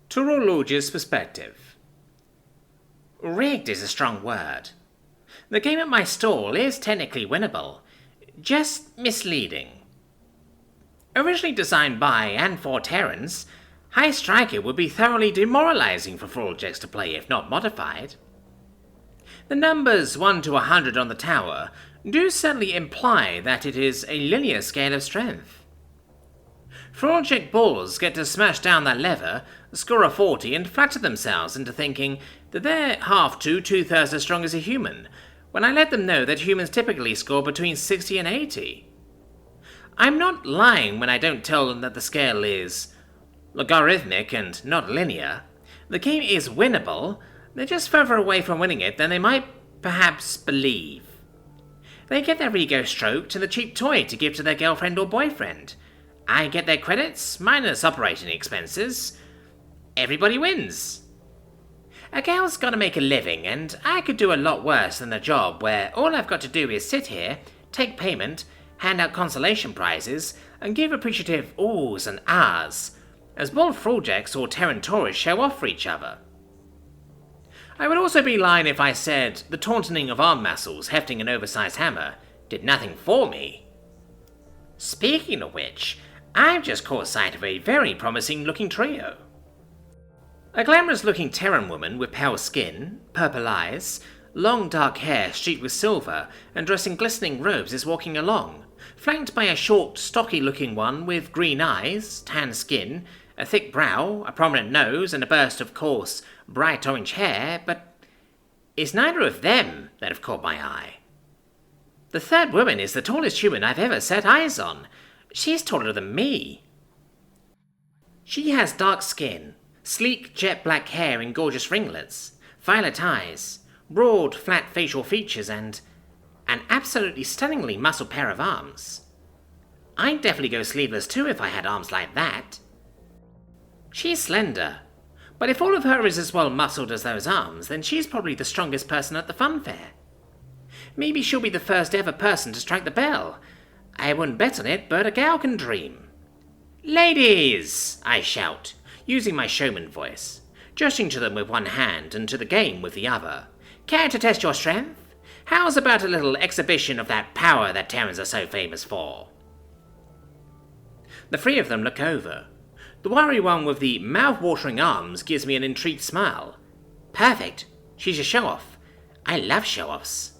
Turolog's perspective. Rigged is a strong word. The game at my stall is technically winnable, just misleading. Originally designed by and for Terrans, High Striker would be thoroughly demoralizing for Froljax to play if not modified. The numbers 1 to 100 on the tower do certainly imply that it is a linear scale of strength. Froljack balls get to smash down that lever, score a 40 and flatter themselves into thinking that they're half to 2/3 as strong as a human, when I let them know that humans typically score between 60 and 80. I'm not lying when I don't tell them that the scale is logarithmic and not linear. The game is winnable, they're just further away from winning it than they might perhaps believe. They get their ego stroked and a cheap toy to give to their girlfriend or boyfriend. I get their credits, minus operating expenses. Everybody wins. A gal's gotta make a living, and I could do a lot worse than a job where all I've got to do is sit here, take payment, hand out consolation prizes, and give appreciative oohs and ahs, as both Froljax or Terran tourists show off for each other. I would also be lying if I said the taunting of arm muscles hefting an oversized hammer did nothing for me. Speaking of which, I've just caught sight of a very promising looking trio. A glamorous looking Terran woman with pale skin, purple eyes, long dark hair streaked with silver, and dressed in glistening robes is walking along, flanked by a short, stocky looking one with green eyes, tan skin, a thick brow, a prominent nose, and a burst of coarse, bright orange hair, but it's neither of them that have caught my eye. The third woman is the tallest human I've ever set eyes on. She's taller than me. She has dark skin, sleek jet black hair in gorgeous ringlets, violet eyes, broad flat facial features, and an absolutely stunningly muscled pair of arms. I'd definitely go sleeveless too if I had arms like that. She's slender, but if all of her is as well muscled as those arms, then she's probably the strongest person at the fun fair. Maybe she'll be the first ever person to strike the bell. I wouldn't bet on it, but a gal can dream. Ladies, I shout, using my showman voice, gesturing to them with one hand and to the game with the other. Care to test your strength? How's about a little exhibition of that power that Terrans are so famous for? The three of them look over. The wiry one with the mouth-watering arms gives me an intrigued smile. Perfect. She's a show-off. I love show-offs.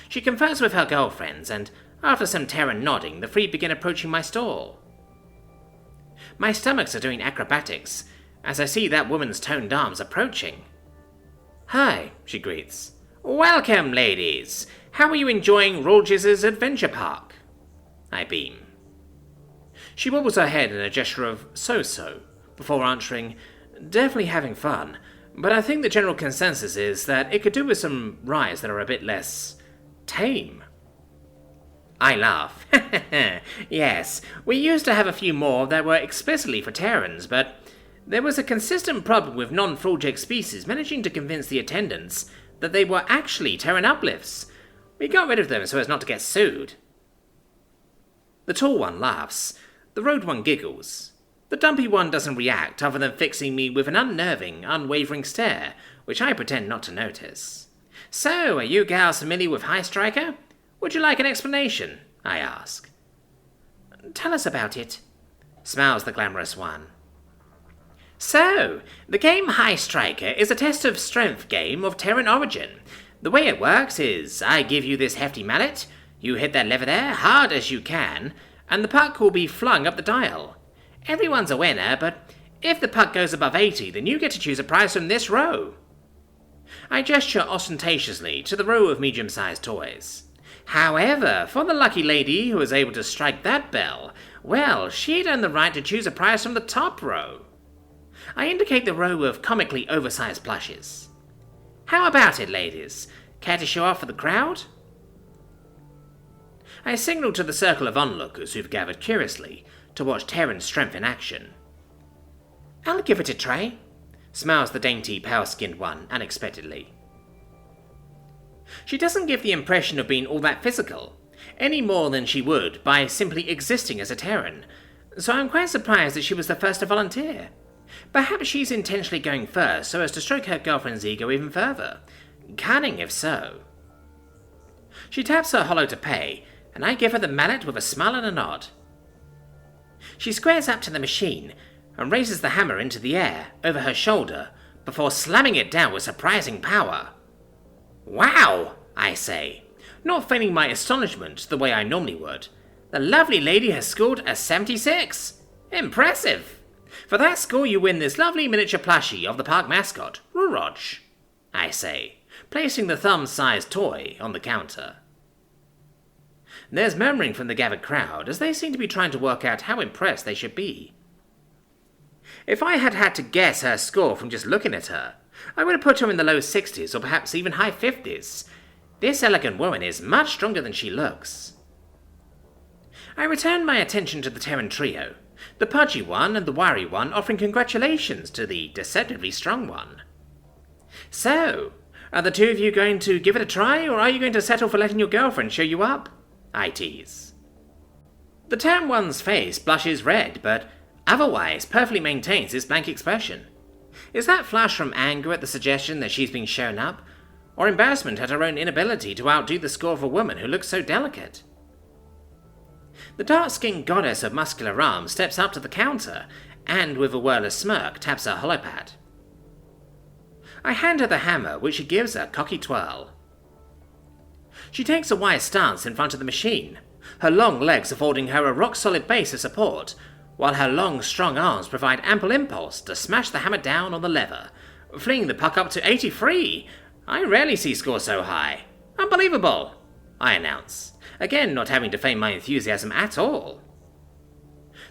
She confers with her girlfriends, and after some Terran nodding, the three begin approaching my stall. My stomachs are doing acrobatics as I see that woman's toned arms approaching. Hi, she greets. Welcome, ladies. How are you enjoying Rolgiz's adventure park? I beam. She wobbles her head in a gesture of so-so, before answering, definitely having fun, but I think the general consensus is that it could do with some rides that are a bit less tame. I laugh. Yes, we used to have a few more that were explicitly for Terrans, but there was a consistent problem with non-Froljack species managing to convince the attendants that they were actually Terran uplifts. We got rid of them so as not to get sued. The tall one laughs. The road one giggles. The dumpy one doesn't react other than fixing me with an unnerving, unwavering stare, which I pretend not to notice. So, are you gals familiar with High Striker? Would you like an explanation? I ask. Tell us about it, smiles the glamorous one. So, the game High Striker is a test of strength game of Terran origin. The way it works is, I give you this hefty mallet, you hit that lever there hard as you can, and the puck will be flung up the dial. Everyone's a winner, but if the puck goes above 80, then you get to choose a prize from this row. I gesture ostentatiously to the row of medium-sized toys. However, for the lucky lady who was able to strike that bell, well, she'd earned the right to choose a prize from the top row. I indicate the row of comically oversized plushes. How about it, ladies? Care to show off for the crowd? I signal to the circle of onlookers who've gathered curiously to watch Terran's strength in action. I'll give it a try, smiles the dainty, pale-skinned one unexpectedly. She doesn't give the impression of being all that physical, any more than she would by simply existing as a Terran, so I'm quite surprised that she was the first to volunteer. Perhaps she's intentionally going first so as to stroke her girlfriend's ego even further. Cunning if so. She taps her hollow to pay, and I give her the mallet with a smile and a nod. She squares up to the machine and raises the hammer into the air over her shoulder before slamming it down with surprising power. Wow, I say, not feigning my astonishment the way I normally would. The lovely lady has scored a 76. Impressive. For that score you win this lovely miniature plushie of the park mascot, Ruroj, I say, placing the thumb-sized toy on the counter. There's murmuring from the gathered crowd as they seem to be trying to work out how impressed they should be. If I had had to guess her score from just looking at her, I would have put her in the low 60s or perhaps even high 50s. This elegant woman is much stronger than she looks. I returned my attention to the Terran trio, the pudgy one and the wiry one offering congratulations to the deceptively strong one. So, are the two of you going to give it a try, or are you going to settle for letting your girlfriend show you up? I tease. The Terran one's face blushes red, but otherwise perfectly maintains its blank expression. Is that flush from anger at the suggestion that she's being shown up, or embarrassment at her own inability to outdo the score of a woman who looks so delicate? The dark-skinned goddess of muscular arms steps up to the counter and, with a whirless smirk, taps her holopad. I hand her the hammer, which she gives a cocky twirl. She takes a wise stance in front of the machine, her long legs affording her a rock-solid base of support, while her long, strong arms provide ample impulse to smash the hammer down on the lever, flinging the puck up to 83. I rarely see scores so high. Unbelievable, I announce, again not having to feign my enthusiasm at all.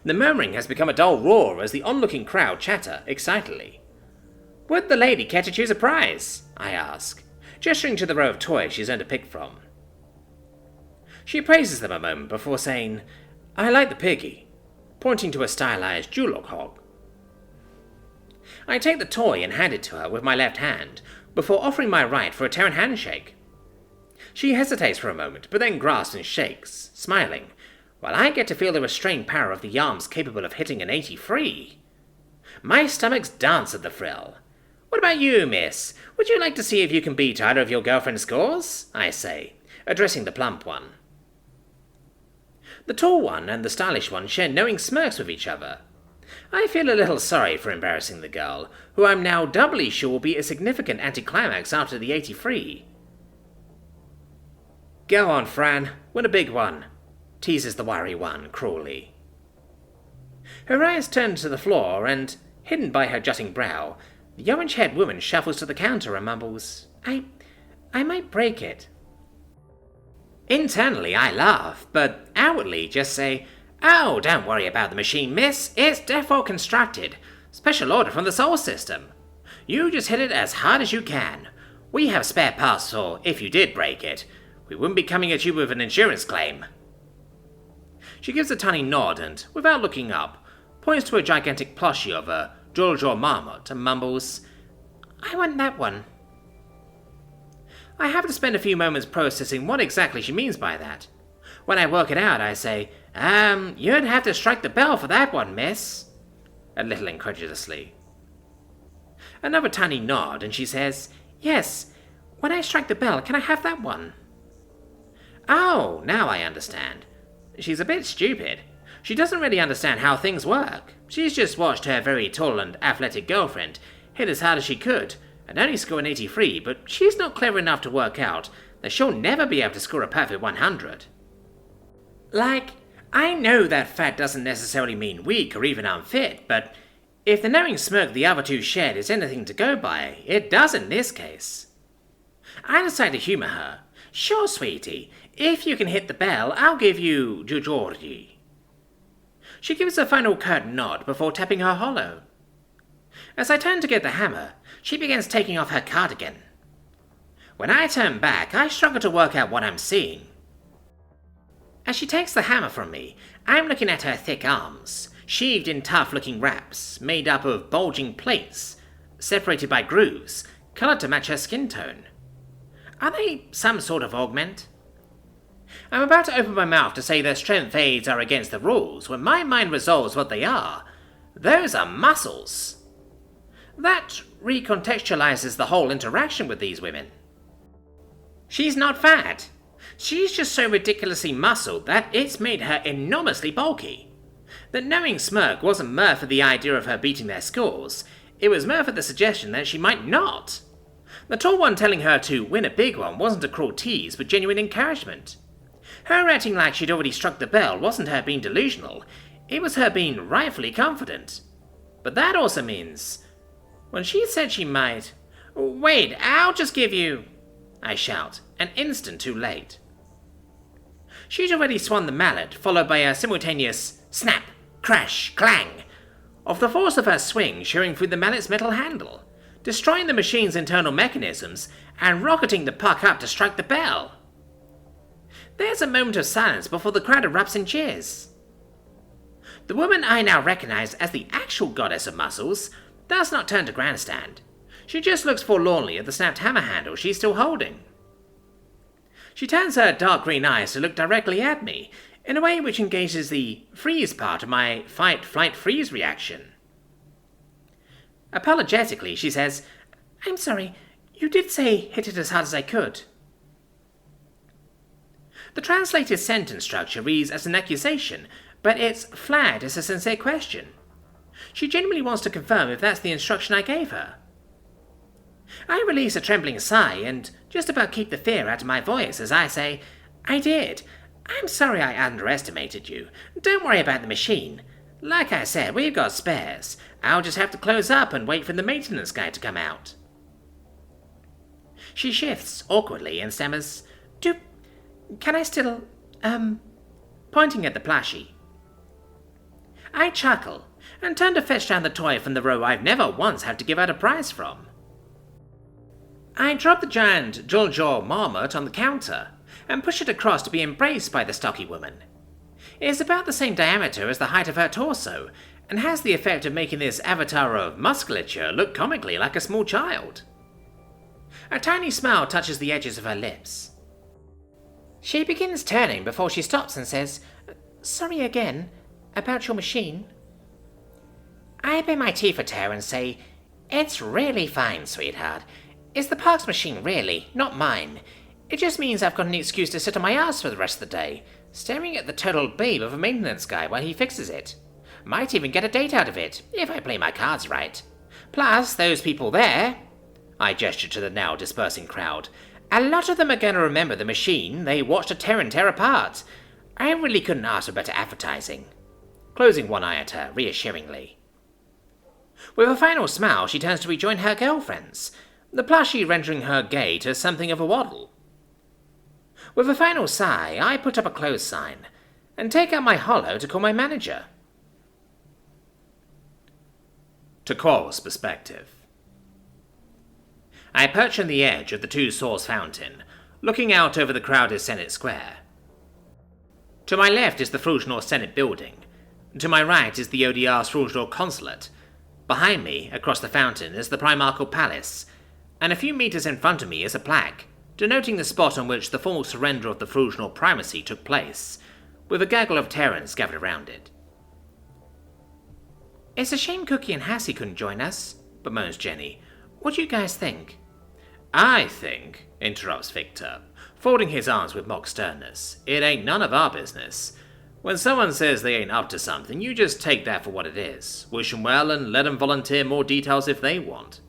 The murmuring has become a dull roar as the onlooking crowd chatter excitedly. Would the lady care to choose a prize? I ask, gesturing to the row of toys she's earned a pick from. She appraises them a moment before saying, I like the piggy, pointing to a stylized Julok hog. I take the toy and hand it to her with my left hand, before offering my right for a Terran handshake. She hesitates for a moment, but then grasps and shakes, smiling, while I get to feel the restrained power of the arms capable of hitting an 83. My stomachs dance at the thrill. What about you, miss? Would you like to see if you can beat either of your girlfriend's scores? I say, addressing the plump one. The tall one and the stylish one share knowing smirks with each other. I feel a little sorry for embarrassing the girl, who I'm now doubly sure will be a significant anticlimax after the 83. Go on, Fran, win a big one, teases the wiry one cruelly. Her eyes turn to the floor and, hidden by her jutting brow, the orange-haired woman shuffles to the counter and mumbles, I might break it. Internally, I laugh, but outwardly just say, Oh, don't worry about the machine, miss. It's default constructed. Special order from the Sol system. You just hit it as hard as you can. We have spare parts, so if you did break it, we wouldn't be coming at you with an insurance claim. She gives a tiny nod and, without looking up, points to a gigantic plushie of a Jojo marmot and mumbles, I want that one. I have to spend a few moments processing what exactly she means by that. When I work it out, I say, you'd have to strike the bell for that one, miss. A little incredulously. Another tiny nod, and she says, Yes, when I strike the bell, can I have that one? Oh, now I understand. She's a bit stupid. She doesn't really understand how things work. She's just watched her very tall and athletic girlfriend hit as hard as she could, and only score an 83, but she's not clever enough to work out that she'll never be able to score a perfect 100. Like, I know that fat doesn't necessarily mean weak or even unfit, but if the knowing smirk the other two shared is anything to go by, it does in this case. I decide to humour her. Sure, sweetie, if you can hit the bell, I'll give you Jujorji. She gives a final curt nod before tapping her hollow. As I turn to get the hammer, she begins taking off her cardigan. When I turn back, I struggle to work out what I'm seeing. As she takes the hammer from me, I'm looking at her thick arms, sheathed in tough-looking wraps, made up of bulging plates, separated by grooves, coloured to match her skin tone. Are they some sort of augment? I'm about to open my mouth to say their strength aids are against the rules when my mind resolves what they are. Those are muscles. That recontextualizes the whole interaction with these women. She's not fat. She's just so ridiculously muscled that it's made her enormously bulky. The knowing smirk wasn't mirth at the idea of her beating their scores, it was mirth at the suggestion that she might not. The tall one telling her to win a big one wasn't a cruel tease, but genuine encouragement. Her acting like she'd already struck the bell wasn't her being delusional, it was her being rightfully confident. But that also means, when she said she might, "Wait, I'll just give you," I shout, an instant too late. She'd already swung the mallet, followed by a simultaneous snap, crash, clang, of the force of her swing showing through the mallet's metal handle, destroying the machine's internal mechanisms and rocketing the puck up to strike the bell. There's a moment of silence before the crowd erupts in cheers. The woman I now recognize as the actual goddess of muscles does not turn to grandstand. She just looks forlornly at the snapped hammer handle she's still holding. She turns her dark green eyes to look directly at me, in a way which engages the freeze part of my fight, flight, freeze reaction. Apologetically, she says, "I'm sorry, you did say hit it as hard as I could." The translated sentence structure reads as an accusation, but it's flagged as a sincere question. She genuinely wants to confirm if that's the instruction I gave her. I release a trembling sigh and just about keep the fear out of my voice as I say, "I did. I'm sorry I underestimated you. Don't worry about the machine. Like I said, we've got spares. I'll just have to close up and wait for the maintenance guy to come out." She shifts awkwardly and stammers, can I still, pointing at the plushie. I chuckle and turn to fetch down the toy from the row I've never once had to give out a prize from. I drop the giant Joljaw marmot on the counter and push it across to be embraced by the stocky woman. It is about the same diameter as the height of her torso, and has the effect of making this avatar of musculature look comically like a small child. A tiny smile touches the edges of her lips. She begins turning before she stops and says, "Sorry again, about your machine." I pay my teeth at her and say, "It's really fine, sweetheart. It's the park's machine, really, not mine. It just means I've got an excuse to sit on my ass for the rest of the day, staring at the total babe of a maintenance guy while he fixes it. Might even get a date out of it, if I play my cards right. Plus, those people there," I gesture to the now dispersing crowd, "a lot of them are going to remember the machine they watched a tear and tear apart. I really couldn't ask for better advertising." Closing one eye at her, reassuringly. With a final smile, she turns to rejoin her girlfriends, the plushie rendering her gait as something of a waddle. With a final sigh, I put up a close sign, and take out my holo to call my manager. To Qual's perspective. I perch on the edge of the two-source fountain, looking out over the crowded Senate Square. To my left is the Frujnor Senate building. To my right is the ODR's Frujnor Consulate. Behind me, across the fountain, is the Primarchal Palace, and a few meters in front of me is a plaque, denoting the spot on which the formal surrender of the Frujnor primacy took place, with a gaggle of Terrans gathered around it. "It's a shame Cookie and Hassie couldn't join us," bemoans Jenny. "What do you guys think?" "I think," interrupts Victor, folding his arms with mock sternness, "it ain't none of our business. When someone says they ain't up to something, you just take that for what it is, wish 'em well, and let 'em volunteer more details if they want."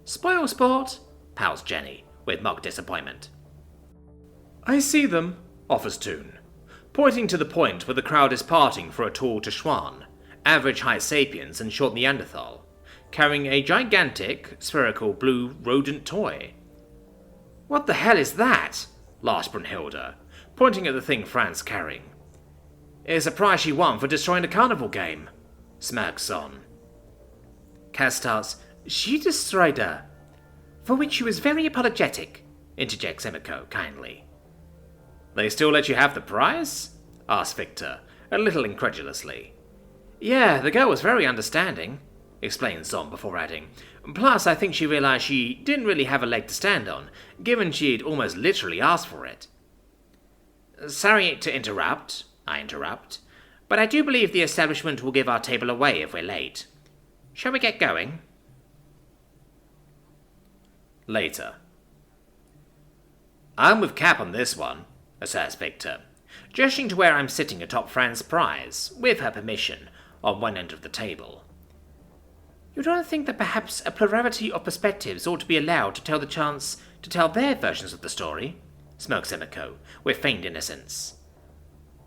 "Spoil sport," pouts Jenny, with mock disappointment. "I see them," offers Toon, pointing to the point where the crowd is parting for a tall Teshwan, average height sapiens and short Neanderthal, carrying a gigantic, spherical blue rodent toy. "What the hell is that?" laughs Brunhilde, pointing at the thing Fran's carrying. "It's a prize she won for destroying a carnival game," smirks Zon. Kaz starts, "She destroyed her," for which she was very apologetic, interjects Emiko kindly. "They still let you have the prize?" asks Victor, a little incredulously. "Yeah, the girl was very understanding," explains Zon before adding. "Plus, I think she realized she didn't really have a leg to stand on, given she'd almost literally asked for it." "Sorry to interrupt," I interrupt, "but I do believe the establishment will give our table away if we're late. Shall we get going?" Later. I'm with Cap on this one, asserts Victor, gesturing to where I'm sitting atop Fran's prize, with her permission, on one end of the table. You don't think that perhaps a plurality of perspectives ought to be allowed to tell the chance to tell their versions of the story? Smokes Emiko, with feigned innocence.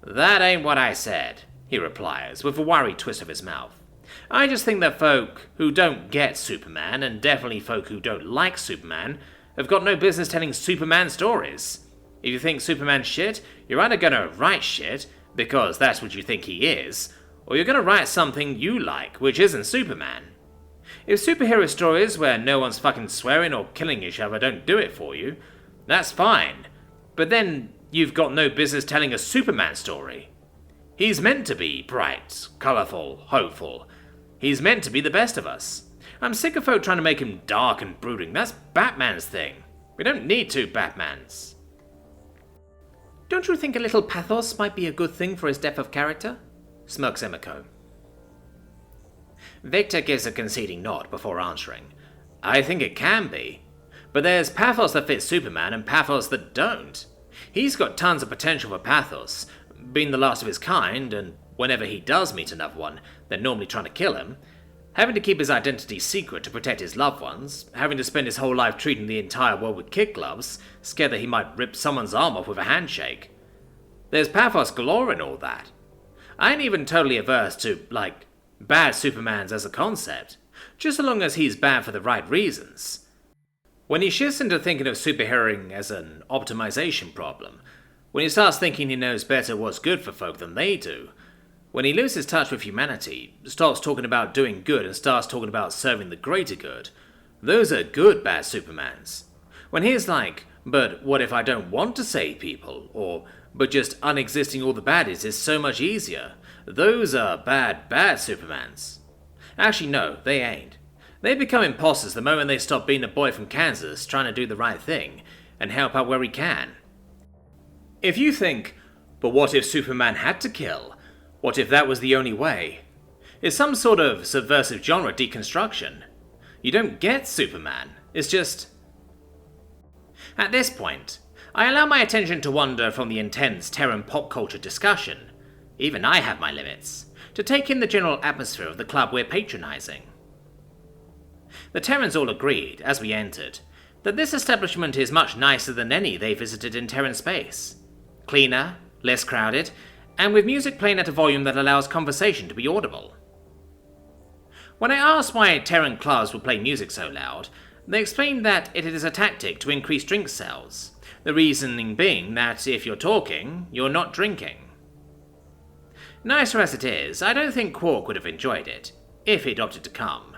That ain't what I said, he replies, with a worried twist of his mouth. I just think that folk who don't get Superman, and definitely folk who don't like Superman, have got no business telling Superman stories. If you think Superman's shit, you're either gonna write shit, because that's what you think he is, or you're gonna write something you like, which isn't Superman. If superhero stories where no one's fucking swearing or killing each other don't do it for you, that's fine. But then you've got no business telling a Superman story. He's meant to be bright, colourful, hopeful. He's meant to be the best of us. I'm sick of folk trying to make him dark and brooding. That's Batman's thing. We don't need two Batmans. Don't you think a little pathos might be a good thing for his depth of character? Smirks Emiko. Victor gives a conceding nod before answering. I think it can be. But there's pathos that fits Superman and pathos that don't. He's got tons of potential for pathos, being the last of his kind, and whenever he does meet another one, they're normally trying to kill him, having to keep his identity secret to protect his loved ones, having to spend his whole life treating the entire world with kid gloves, scared that he might rip someone's arm off with a handshake. There's pathos galore in all that. I ain't even totally averse to, bad Supermans as a concept, just so long as he's bad for the right reasons. When he shifts into thinking of superheroing as an optimization problem, when he starts thinking he knows better what's good for folk than they do, when he loses touch with humanity, stops talking about doing good and starts talking about serving the greater good, those are good bad Supermans. When he's like, but what if I don't want to save people, or, but just unexisting all the baddies is so much easier, those are bad Supermans. Actually, no, they ain't. They become imposters the moment they stop being a boy from Kansas trying to do the right thing, and help out where he can. If you think, but what if Superman had to kill? What if that was the only way? It's some sort of subversive genre deconstruction. You don't get Superman, it's just... At this point, I allow my attention to wander from the intense Terran pop culture discussion, even I have my limits, to take in the general atmosphere of the club we're patronizing. The Terrans all agreed, as we entered, that this establishment is much nicer than any they visited in Terran space. Cleaner, less crowded, and with music playing at a volume that allows conversation to be audible. When I asked why Terran clubs would play music so loud, they explained that it is a tactic to increase drink sales, the reasoning being that if you're talking, you're not drinking. Nicer as it is, I don't think Quark would have enjoyed it, if he'd opted to come.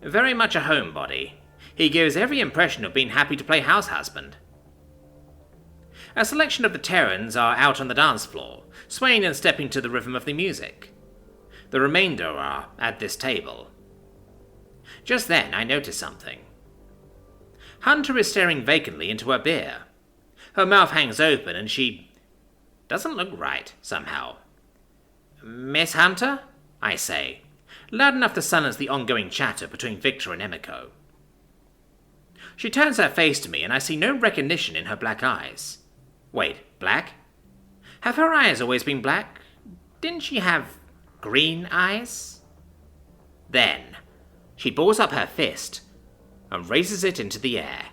Very much a homebody. He gives every impression of being happy to play house husband. A selection of the Terrans are out on the dance floor, swaying and stepping to the rhythm of the music. The remainder are at this table. Just then I notice something. Hunter is staring vacantly into her beer. Her mouth hangs open and she doesn't look right, somehow. Miss Hunter? I say, loud enough to silence the ongoing chatter between Victor and Emiko. She turns her face to me and I see no recognition in her black eyes. Wait, black? Have her eyes always been black? Didn't she have green eyes? Then, she balls up her fist and raises it into the air.